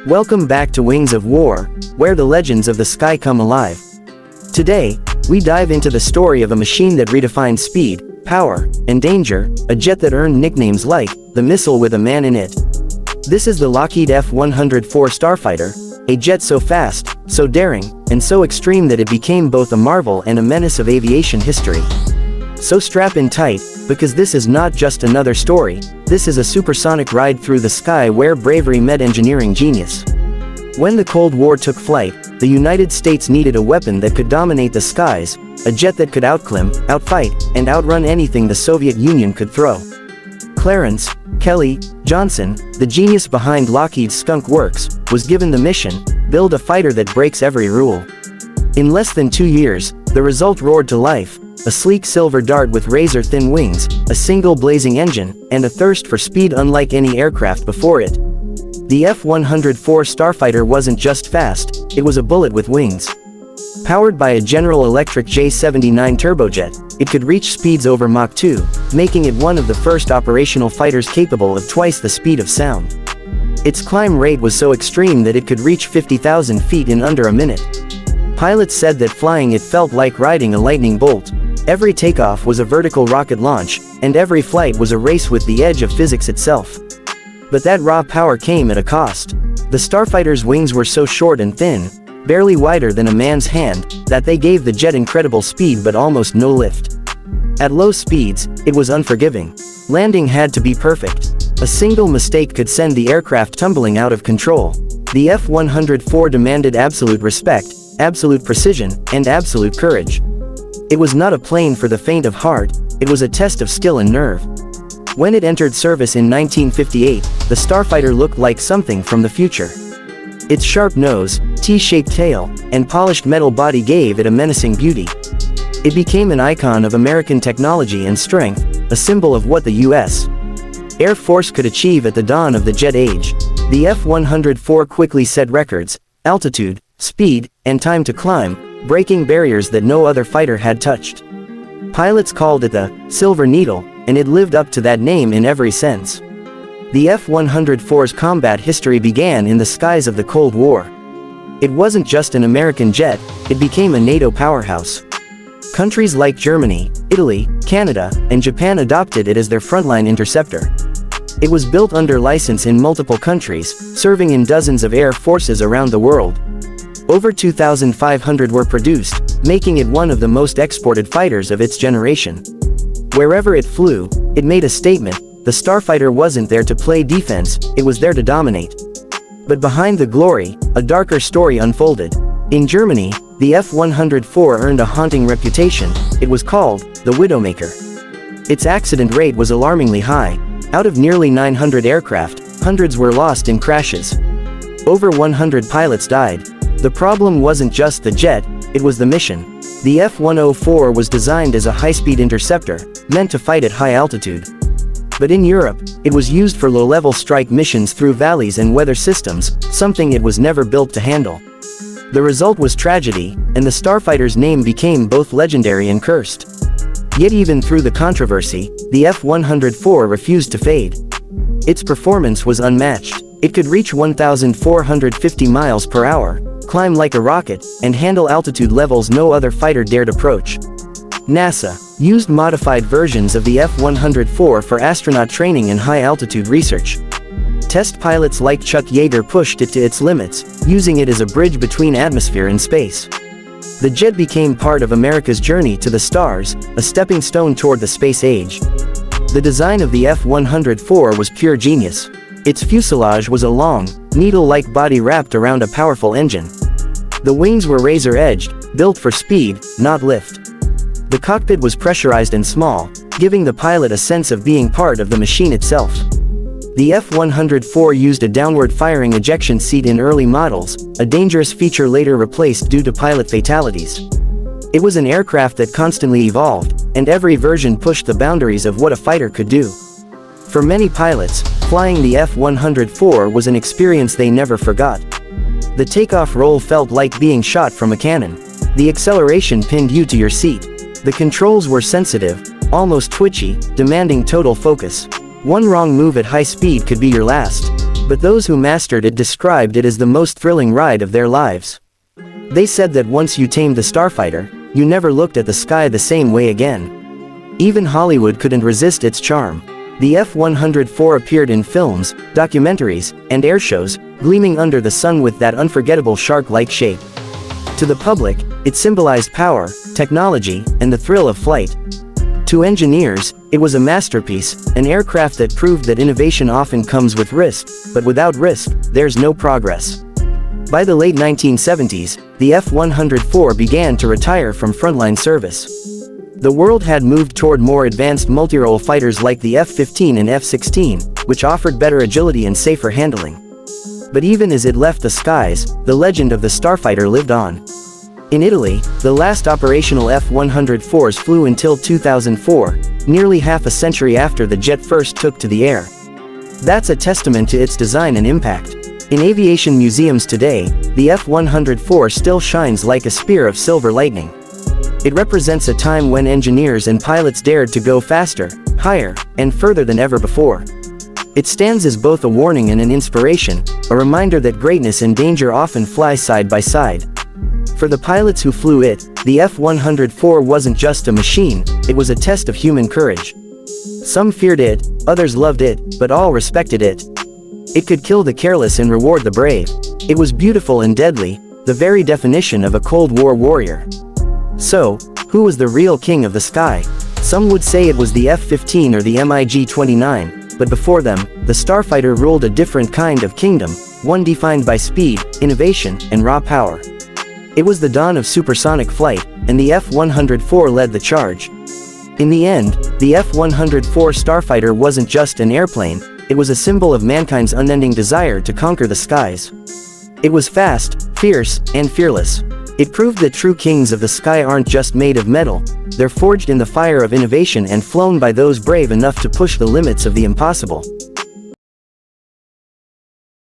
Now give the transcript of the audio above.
Welcome back to Wings of War, where the legends of the sky come alive. Today, we dive into the story of a machine that redefined speed, power, and danger, a jet that earned nicknames like the missile with a man in it. This is the Lockheed F-104 Starfighter, a jet so fast, so daring, and so extreme that it became both a marvel and a menace of aviation history. So strap in tight, because this is not just another story, this is a supersonic ride through the sky where bravery met engineering genius. When the Cold War took flight, the United States needed a weapon that could dominate the skies, a jet that could outclimb, outfight, and outrun anything the Soviet Union could throw. Clarence Kelly Johnson, the genius behind Lockheed's Skunk Works, was given the mission: build a fighter that breaks every rule. In less than 2 years, the result roared to life: a sleek silver dart with razor-thin wings, a single blazing engine, and a thirst for speed unlike any aircraft before it. The F-104 Starfighter wasn't just fast, it was a bullet with wings. Powered by a General Electric J-79 turbojet, it could reach speeds over Mach 2, making it one of the first operational fighters capable of twice the speed of sound. Its climb rate was so extreme that it could reach 50,000 feet in under a minute. Pilots said that flying it felt like riding a lightning bolt. Every takeoff was a vertical rocket launch, and every flight was a race with the edge of physics itself. But that raw power came at a cost. The Starfighter's wings were so short and thin, barely wider than a man's hand, that they gave the jet incredible speed but almost no lift. At low speeds, it was unforgiving. Landing had to be perfect. A single mistake could send the aircraft tumbling out of control. The F-104 demanded absolute respect, absolute precision, and absolute courage. It was not a plane for the faint of heart, it was a test of skill and nerve. When it entered service in 1958, the Starfighter looked like something from the future. Its sharp nose, T-shaped tail, and polished metal body gave it a menacing beauty. It became an icon of American technology and strength, a symbol of what the U.S. Air Force could achieve at the dawn of the jet age. The F-104 quickly set records: altitude, speed, and time to climb, breaking barriers that no other fighter had touched. Pilots called it the Silver Needle, and it lived up to that name in every sense. The F-104's combat history began in the skies of the Cold War. It wasn't just an American jet, it became a NATO powerhouse. Countries like Germany, Italy, Canada, and Japan adopted it as their frontline interceptor. It was built under license in multiple countries, serving in dozens of air forces around the world. Over 2,500 were produced, making it one of the most exported fighters of its generation. Wherever it flew, it made a statement. The Starfighter wasn't there to play defense, it was there to dominate. But behind the glory, a darker story unfolded. In Germany, the F-104 earned a haunting reputation. It was called the Widowmaker. Its accident rate was alarmingly high. Out of nearly 900 aircraft, hundreds were lost in crashes. Over 100 pilots died. The problem wasn't just the jet, it was the mission. The F-104 was designed as a high-speed interceptor, meant to fight at high altitude. But in Europe, it was used for low-level strike missions through valleys and weather systems, something it was never built to handle. The result was tragedy, and the Starfighter's name became both legendary and cursed. Yet even through the controversy, the F-104 refused to fade. Its performance was unmatched. It could reach 1,450 miles per hour, climb like a rocket, and handle altitude levels no other fighter dared approach. NASA used modified versions of the F-104 for astronaut training and high-altitude research. Test pilots like Chuck Yeager pushed it to its limits, using it as a bridge between atmosphere and space. The jet became part of America's journey to the stars, a stepping stone toward the space age. The design of the F-104 was pure genius. Its fuselage was a long, needle-like body wrapped around a powerful engine. The wings were razor-edged, built for speed, not lift. The cockpit was pressurized and small, giving the pilot a sense of being part of the machine itself. The F-104 used a downward-firing ejection seat in early models, a dangerous feature later replaced due to pilot fatalities. It was an aircraft that constantly evolved, and every version pushed the boundaries of what a fighter could do. For many pilots, flying the F-104 was an experience they never forgot. The takeoff roll felt like being shot from a cannon. The acceleration pinned you to your seat. The controls were sensitive, almost twitchy, demanding total focus. One wrong move at high speed could be your last. But those who mastered it described it as the most thrilling ride of their lives. They said that once you tamed the Starfighter, you never looked at the sky the same way again. Even Hollywood couldn't resist its charm. The F-104 appeared in films, documentaries, and airshows, gleaming under the sun with that unforgettable shark-like shape. To the public, it symbolized power, technology, and the thrill of flight. To engineers, it was a masterpiece, an aircraft that proved that innovation often comes with risk, but without risk, there's no progress. By the late 1970s, the F-104 began to retire from frontline service. The world had moved toward more advanced multirole fighters like the F-15 and F-16, which offered better agility and safer handling. But even as it left the skies, the legend of the Starfighter lived on. In Italy, the last operational F-104s flew until 2004, nearly half a century after the jet first took to the air. That's a testament to its design and impact. In aviation museums today, the F-104 still shines like a spear of silver lightning. It represents a time when engineers and pilots dared to go faster, higher, and further than ever before. It stands as both a warning and an inspiration, a reminder that greatness and danger often fly side by side. For the pilots who flew it, the F-104 wasn't just a machine, it was a test of human courage. Some feared it, others loved it, but all respected it. It could kill the careless and reward the brave. It was beautiful and deadly, the very definition of a Cold War warrior. So, who was the real king of the sky? Some would say it was the F-15 or the MiG-29, but before them, the Starfighter ruled a different kind of kingdom, one defined by speed, innovation, and raw power. It was the dawn of supersonic flight, and the F-104 led the charge. In the end, the F-104 Starfighter wasn't just an airplane, it was a symbol of mankind's unending desire to conquer the skies. It was fast, fierce, and fearless. It proved that true kings of the sky aren't just made of metal, they're forged in the fire of innovation and flown by those brave enough to push the limits of the impossible.